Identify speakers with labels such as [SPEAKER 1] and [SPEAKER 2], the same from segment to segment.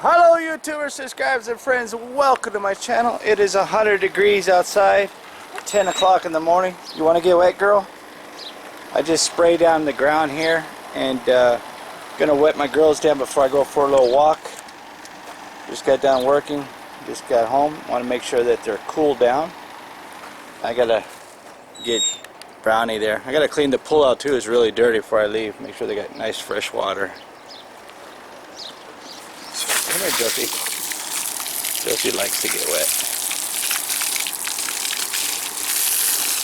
[SPEAKER 1] Hello YouTubers, subscribers and friends, welcome to my channel. It is 100 degrees outside, 10 o'clock in the morning. You want to get wet, girl? I just sprayed down the ground here and gonna wet my girls down before I go for a little walk. Just got done working, just got home. Want to make sure that they're cooled down. I gotta get Brownie there. I gotta clean the pool out too, it's really dirty before I leave. Make sure they got nice fresh water. Come here, Josie. Josie likes to get wet.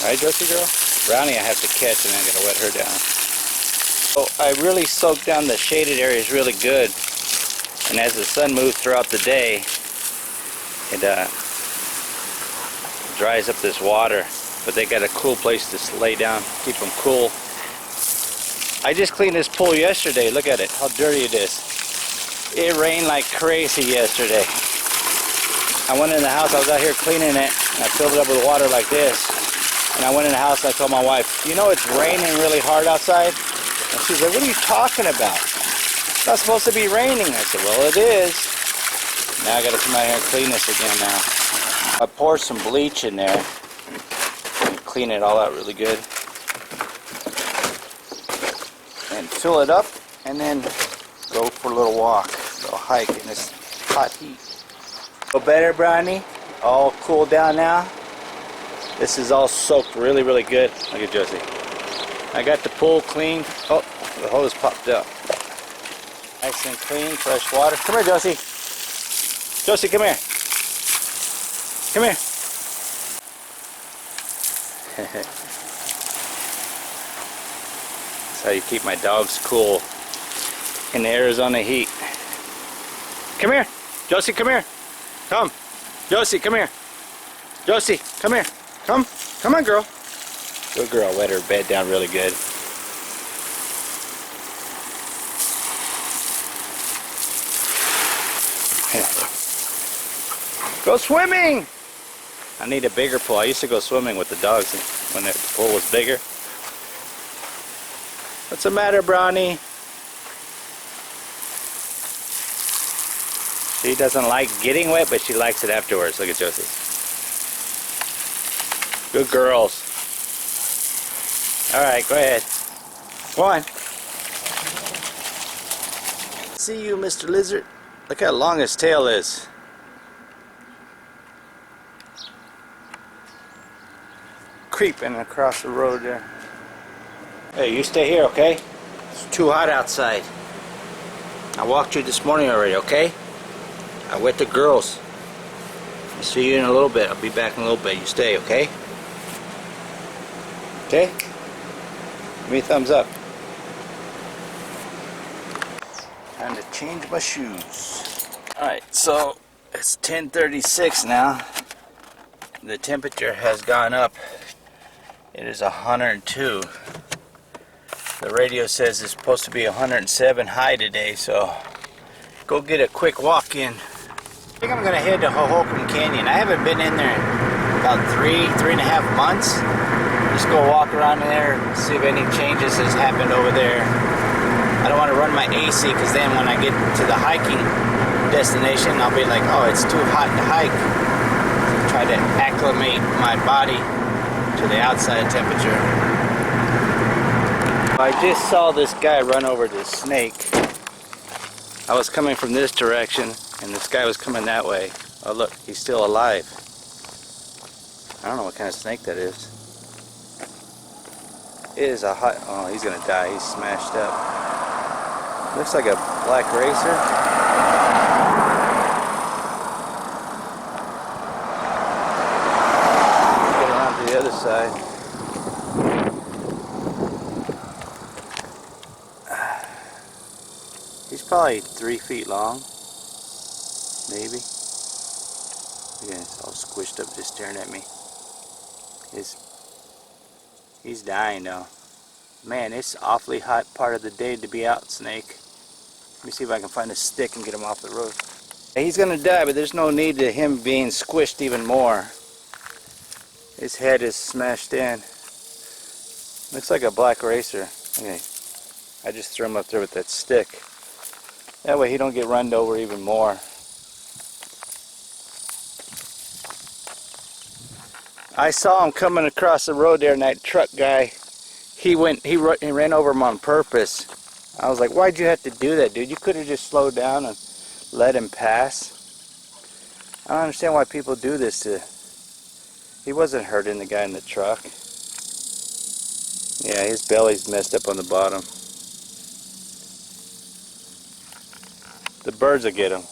[SPEAKER 1] Alright, Josie girl? Brownie I have to catch and I'm going to wet her down. So I really soaked down the shaded areas really good. And as the sun moves throughout the day, it dries up this water. But they got a cool place to lay down, keep them cool. I just cleaned this pool yesterday. Look at it, how dirty it is. It rained like crazy yesterday. I went in the house, I was out here cleaning it, and I filled it up with water like this. And I went in the house and I told my wife, you know it's raining really hard outside? And she's like, what are you talking about? It's not supposed to be raining. I said, well it is. Now I gotta come out here and clean this again now. I poured some bleach in there and clean it all out really good. And fill it up and then go for a little walk, a little hike in this hot heat. Feel better, Brownie? All cooled down now? This is all soaked really, really good. Look at Josie. I got the pool clean. Oh, the hose popped up. Nice and clean, fresh water. Come here, Josie. Josie, come here. Come here. That's how you keep my dogs cool in the Arizona heat. Come here. Josie, come here. Come. Josie, come here. Josie, come here. Come. Come on, girl. Good girl. Wet her bed down really good. Go swimming! I need a bigger pool. I used to go swimming with the dogs when the pool was bigger. What's the matter, Brownie? She doesn't like getting wet, but she likes it afterwards. Look at Josie. Good girls. Alright, go ahead. Go on. See you, Mr. Lizard. Look how long his tail is. Creeping across the road there. Hey, you stay here, okay? It's too hot outside. I walked you this morning already, okay? I wet the girls. I'll see you in a little bit. I'll be back in a little bit. You stay, okay? Okay? Give me a thumbs up. Time to change my shoes. Alright, so it's 10:36 now. The temperature has gone up. It is 102. The radio says it's supposed to be 107 high today, so go get a quick walk in. I think I'm going to head to Hohokam Canyon. I haven't been in there in about 3.5 months. Just go walk around there, see if any changes has happened over there. I don't want to run my AC because then when I get to the hiking destination, I'll be like, oh, it's too hot to hike. So try to acclimate my body to the outside temperature. I just saw this guy run over this snake. I was coming from this direction and this guy was coming that way. Oh look, he's still alive. I don't know what kind of snake that is. It is a hot... oh, he's gonna die. He's smashed up. Looks like a black racer. Get around to the other side. He's probably 3 feet long. Maybe. Again, it's all squished up just staring at me. He's dying though. Man, it's awfully hot part of the day to be out, snake. Let me see if I can find a stick and get him off the road. He's gonna die, but there's no need to him being squished even more. His head is smashed in. Looks like a black racer. Okay. I just threw him up there with that stick. That way he don't get run over even more. I saw him coming across the road there, and that truck guy, he ran over him on purpose. I was like, why'd you have to do that, dude? You could have just slowed down and let him pass. I don't understand why people do this to... He wasn't hurting the guy in the truck. Yeah, his belly's messed up on the bottom. The birds will get him.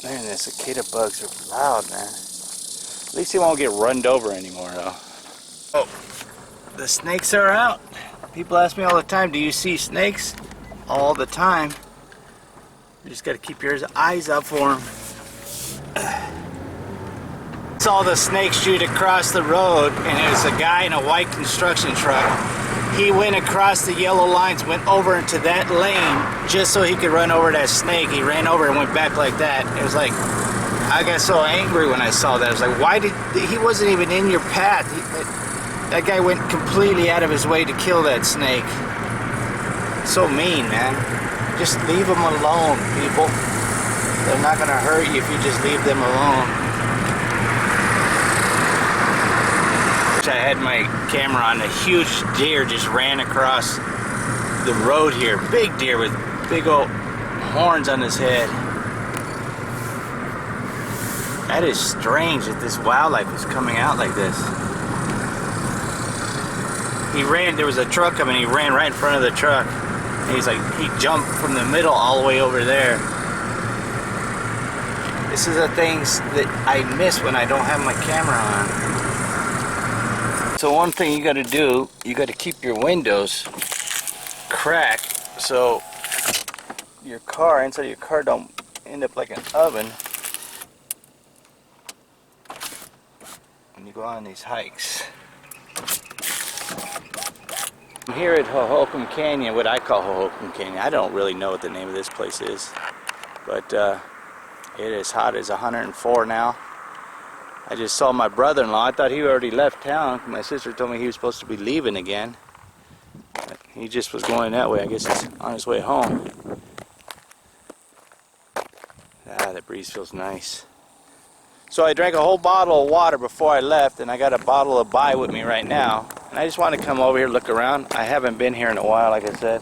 [SPEAKER 1] Man, the cicada bugs are loud, man. At least he won't get runned over anymore, though. Oh, the snakes are out. People ask me all the time, do you see snakes? All the time. You just got to keep your eyes up for them. Saw the snake shoot across the road, and it was a guy in a white construction truck. He went across the yellow lines, went over into that lane just so he could run over that snake. He ran over and went back like that. It was like, I got so angry when I saw that. I was like, why did he wasn't even in your path? That guy went completely out of his way to kill that snake. So mean, man. Just leave them alone, people. They're not gonna hurt you if you just leave them alone. I had my camera on, a huge deer just ran across the road here. Big deer with big old horns on his head. That is strange that this wildlife is coming out like this. He ran, there was a truck coming, he ran right in front of the truck. And he's like, he jumped from the middle all the way over there. This is the things that I miss when I don't have my camera on. So one thing you got to do, you got to keep your windows cracked so your car, inside your car, don't end up like an oven when you go on these hikes. I'm here at Hohokam Canyon, what I call Hohokam Canyon. I don't really know what the name of this place is, but it is hot as 104 now. I just saw my brother-in-law. I thought he already left town. My sister told me he was supposed to be leaving again. But he just was going that way. I guess he's on his way home. Ah, the breeze feels nice. So I drank a whole bottle of water before I left, and I got a bottle of Bai with me right now. And I just want to come over here, look around. I haven't been here in a while, like I said.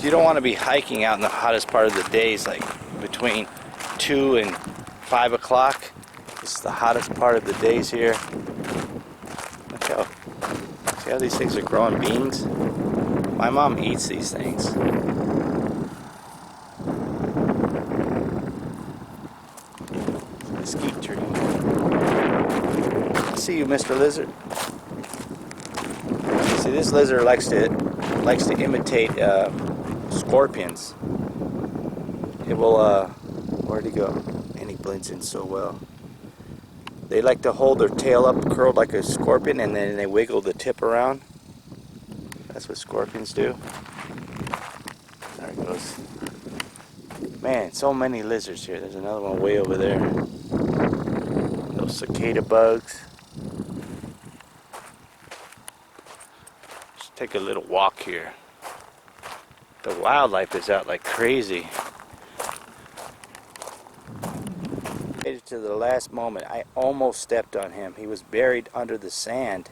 [SPEAKER 1] You don't want to be hiking out in the hottest part of the days, like between 2 and 5 o'clock. This is the hottest part of the days here. Look how, see how these things are growing beans? My mom eats these things. Mesquite tree. I see you, Mr. Lizard. See, this lizard likes to imitate scorpions. It will where'd he go? And he blends in so well. They like to hold their tail up curled like a scorpion, and then they wiggle the tip around. That's what scorpions do. There it goes. Man, so many lizards here. There's another one way over there. Those cicada bugs. Just take a little walk here. The wildlife is out like crazy. To the last moment, I almost stepped on him. He was buried under the sand,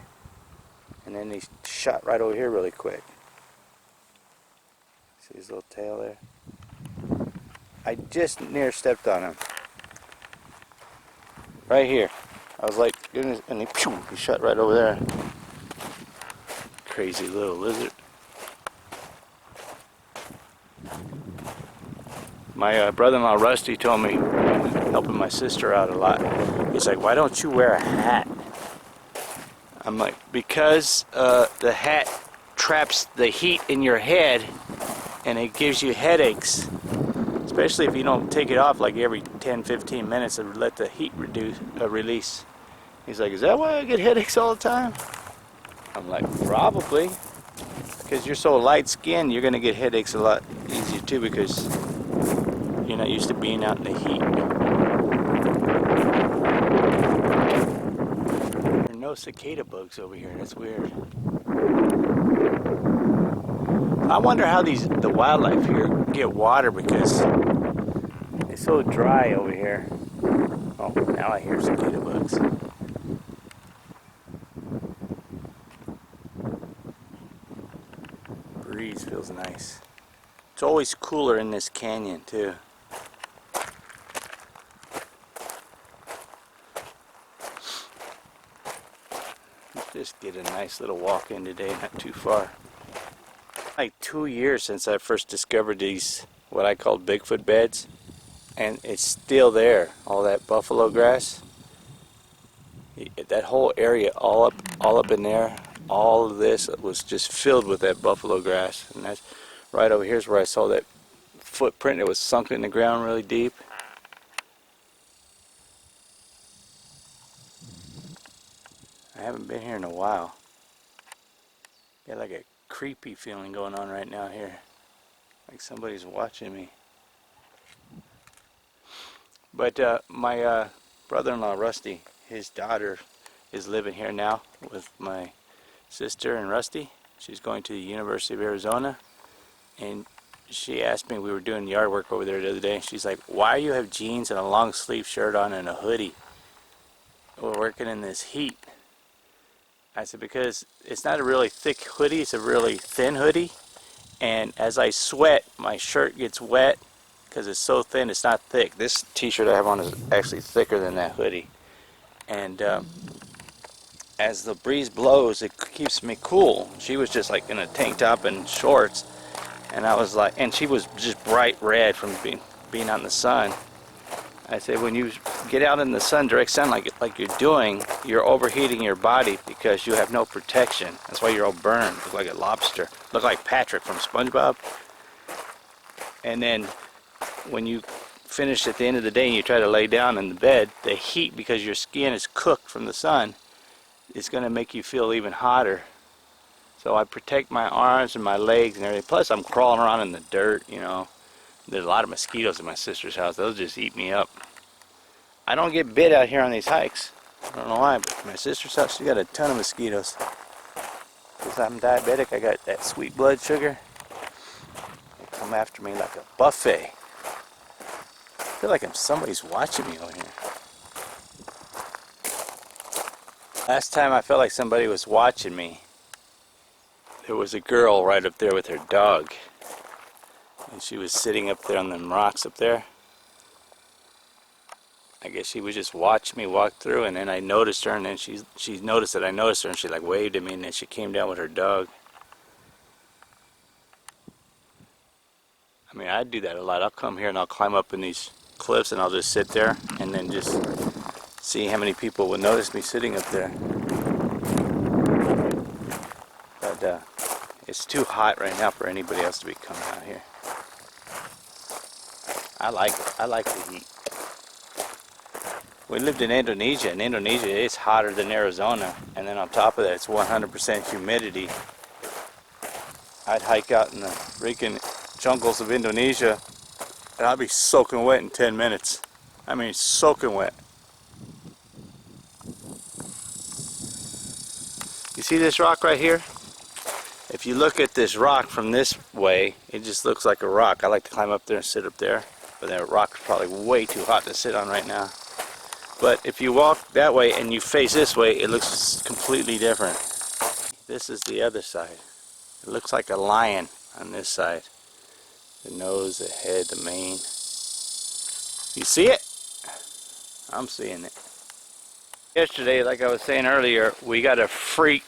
[SPEAKER 1] and then he shot right over here really quick. See his little tail there? I just near stepped on him. Right here. I was like, goodness, and he shot right over there. Crazy little lizard. My brother-in-law Rusty told me, helping my sister out a lot, he's like, why don't you wear a hat? I'm like, because the hat traps the heat in your head and it gives you headaches, especially if you don't take it off like every 10-15 minutes and let the heat release. He's like, is that why I get headaches all the time? I'm like, probably, because you're so light skinned, you're gonna get headaches a lot easier too, because you're not used to being out in the heat. There are no cicada bugs over here. That's weird. I wonder how the wildlife here get water, because it's so dry over here. now I hear cicada bugs. Breeze feels nice. It's always cooler in this canyon too. Just get a nice little walk in today, not too far. Like 2 years since I first discovered these, what I call Bigfoot beds, and it's still there. All that buffalo grass, that whole area, all up in there, all of this was just filled with that buffalo grass. And that's right over here's where I saw that footprint. It was sunk in the ground really deep. I haven't been here in a while. Got like a creepy feeling going on right now here, like somebody's watching me. But my brother-in-law Rusty, his daughter is living here now with my sister and Rusty. She's going to the University of Arizona, and she asked me, we were doing yard work over there the other day, and she's like, why do you have jeans and a long sleeve shirt on and a hoodie? We're working in this heat. I said, because it's not a really thick hoodie, it's a really thin hoodie, and as I sweat, my shirt gets wet because it's so thin, it's not thick. This t-shirt I have on is actually thicker than that hoodie, and as the breeze blows, it keeps me cool. She was just like in a tank top and shorts, and I was like, and she was just bright red from being out in the sun. I said, when you get out in the sun, direct sun, like you're doing, you're overheating your body because you have no protection. That's why you're all burned, look like a lobster, look like Patrick from SpongeBob. And then when you finish at the end of the day and you try to lay down in the bed, the heat, because your skin is cooked from the sun, is going to make you feel even hotter. So I protect my arms and my legs and everything. Plus I'm crawling around in the dirt, you know. There's a lot of mosquitoes in my sister's house. They'll just eat me up. I don't get bit out here on these hikes. I don't know why, but my sister's house, she got a ton of mosquitoes. Because I'm diabetic, I got that sweet blood sugar. They come after me like a buffet. I feel like somebody's watching me over here. Last time I felt like somebody was watching me, there was a girl right up there with her dog. And she was sitting up there on them rocks up there. I guess she was just watching me walk through, and then I noticed her, and then she noticed that I noticed her, and she like waved at me, and then she came down with her dog. I mean, I do that a lot. I'll come here and I'll climb up in these cliffs, and I'll just sit there, and then just see how many people will notice me sitting up there. But it's too hot right now for anybody else to be coming out here. I like it. I like the heat. We lived in Indonesia. In Indonesia, it's hotter than Arizona. And then on top of that, it's 100% humidity. I'd hike out in the freaking jungles of Indonesia, and I'd be soaking wet in 10 minutes. I mean, soaking wet. You see this rock right here? If you look at this rock from this way, it just looks like a rock. I like to climb up there and sit up there. But that rock is probably way too hot to sit on right now. But if you walk that way and you face this way, it looks completely different. This is the other side. It looks like a lion on this side. The nose, the head, the mane. You see it? I'm seeing it. Yesterday, like I was saying earlier, we got a freak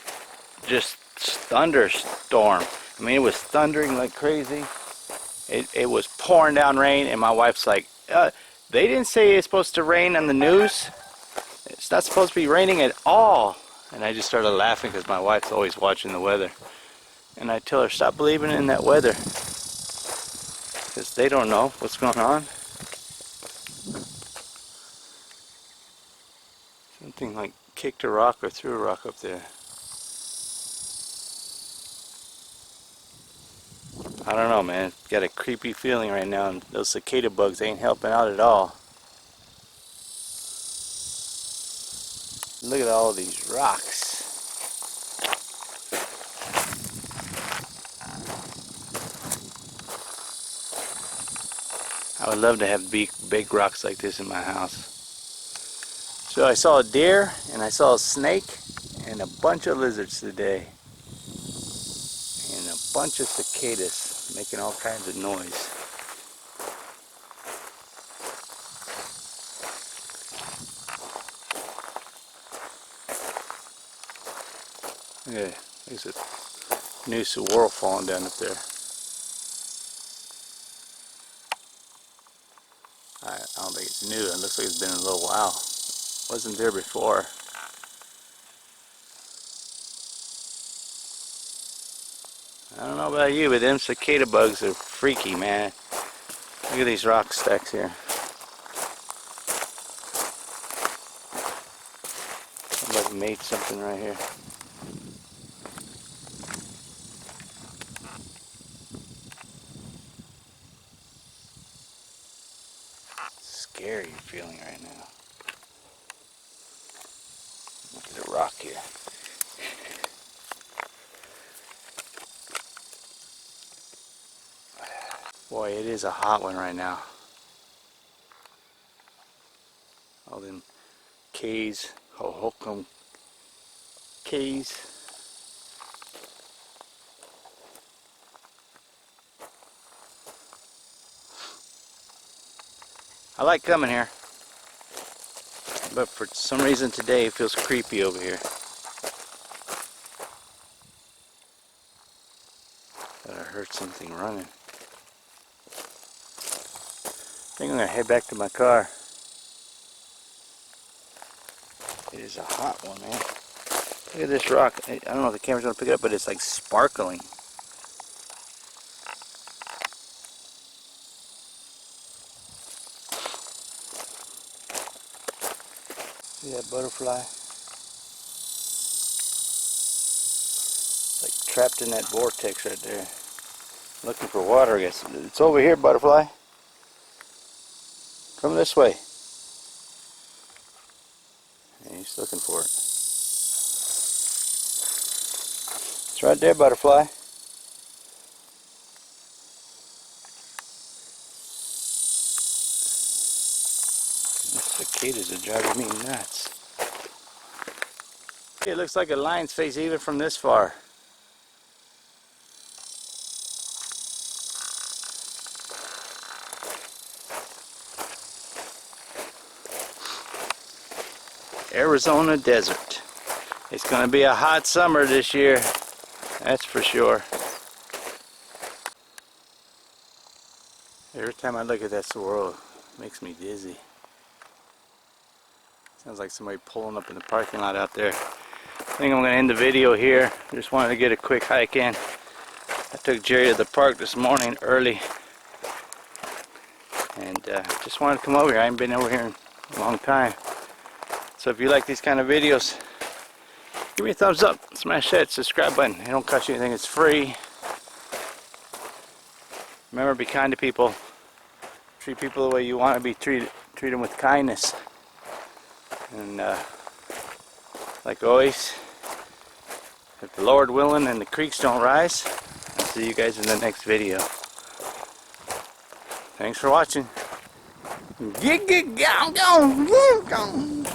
[SPEAKER 1] just thunderstorm. I mean, it was thundering like crazy. It was pouring down rain, and my wife's like, they didn't say it's supposed to rain on the news. It's not supposed to be raining at all. And I just started laughing because my wife's always watching the weather. And I tell her, stop believing in that weather, because they don't know what's going on. Something like kicked a rock or threw a rock up there. I don't know, man. Got a creepy feeling right now, and those cicada bugs ain't helping out at all. Look at all these rocks. I would love to have big rocks like this in my house. So I saw a deer and I saw a snake and a bunch of lizards today. And a bunch of cicadas making all kinds of noise. Yeah, there's a new saguaro falling down up there. I don't think it's new. It looks like it's been a little while. Wasn't there before. I don't know about you, but them cicada bugs are freaky, man. Look at these rock stacks here. Somebody made something right here. Scary feeling right now. Look at the rock here. Boy, it is a hot one right now. All them K's, Hohokam K's. I like coming here, but for some reason today it feels creepy over here. Thought I heard something running. I think I'm gonna head back to my car. It is a hot one, man. Look at this rock. I don't know if the camera's gonna pick it up, but it's like sparkling. See that butterfly? It's like trapped in that vortex right there. Looking for water, I guess. It's over here, butterfly. Come this way. And he's looking for it. It's right there, butterfly. These cicadas are driving me nuts. It looks like a lion's face even from this far. Arizona desert. It's going to be a hot summer this year. That's for sure. Every time I look at that saguaro, it makes me dizzy. Sounds like somebody pulling up in the parking lot out there. I think I'm going to end the video here. Just wanted to get a quick hike in. I took Jerry to the park this morning early. And just wanted to come over here. I haven't been over here in a long time. So if you like these kind of videos, give me a thumbs up. Smash that subscribe button. It don't cost you anything. It's free. Remember, be kind to people. Treat people the way you want to be treated. Treat them with kindness. And like always, if the Lord willing and the creeks don't rise, I'll see you guys in the next video. Thanks for watching. Get gone.